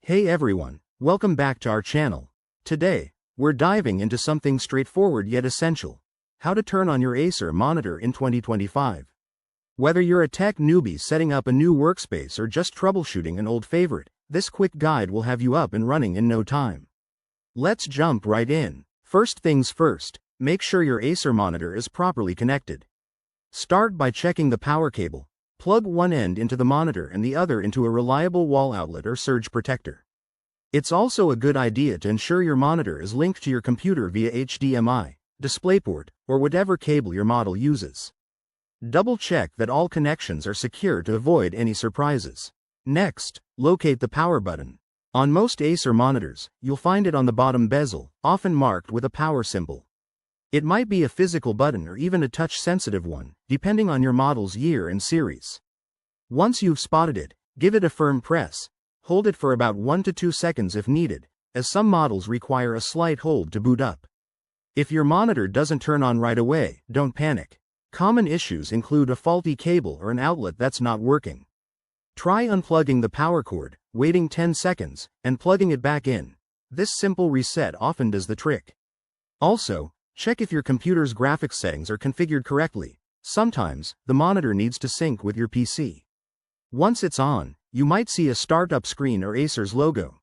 Hey everyone, welcome back to our channel. Today, we're diving into something straightforward yet essential: how to turn on your Acer monitor in 2025. Whether you're a tech newbie setting up a new workspace or just troubleshooting an old favorite, this quick guide will have you up and running in no time. Let's jump right in. First things first, make sure your Acer monitor is properly connected. Start by checking the power cable. Plug one end into the monitor and the other into a reliable wall outlet or surge protector. It's also a good idea to ensure your monitor is linked to your computer via HDMI, DisplayPort, or whatever cable your model uses. Double-check that all connections are secure to avoid any surprises. Next, locate the power button. On most Acer monitors, you'll find it on the bottom bezel, often marked with a power symbol. It might be a physical button or even a touch-sensitive one, depending on your model's year and series. Once you've spotted it, give it a firm press. Hold it for about 1 to 2 seconds if needed, as some models require a slight hold to boot up. If your monitor doesn't turn on right away, don't panic. Common issues include a faulty cable or an outlet that's not working. Try unplugging the power cord, waiting 10 seconds, and plugging it back in. This simple reset often does the trick. Also, check if your computer's graphics settings are configured correctly. Sometimes, the monitor needs to sync with your PC. Once it's on, you might see a startup screen or Acer's logo.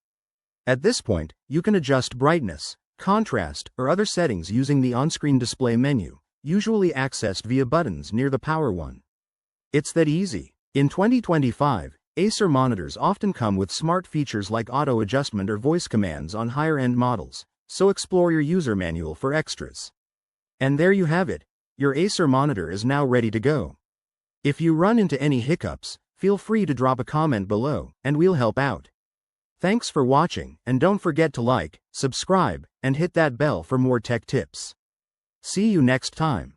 At this point, you can adjust brightness, contrast, or other settings using the on-screen display menu, usually accessed via buttons near the power one. It's that easy. In 2025, Acer monitors often come with smart features like auto adjustment or voice commands on higher-end models, so explore your user manual for extras. And there you have it. Your Acer monitor is now ready to go. If you run into any hiccups, feel free to drop a comment below, and we'll help out. Thanks for watching, and don't forget to like, subscribe, and hit that bell for more tech tips. See you next time.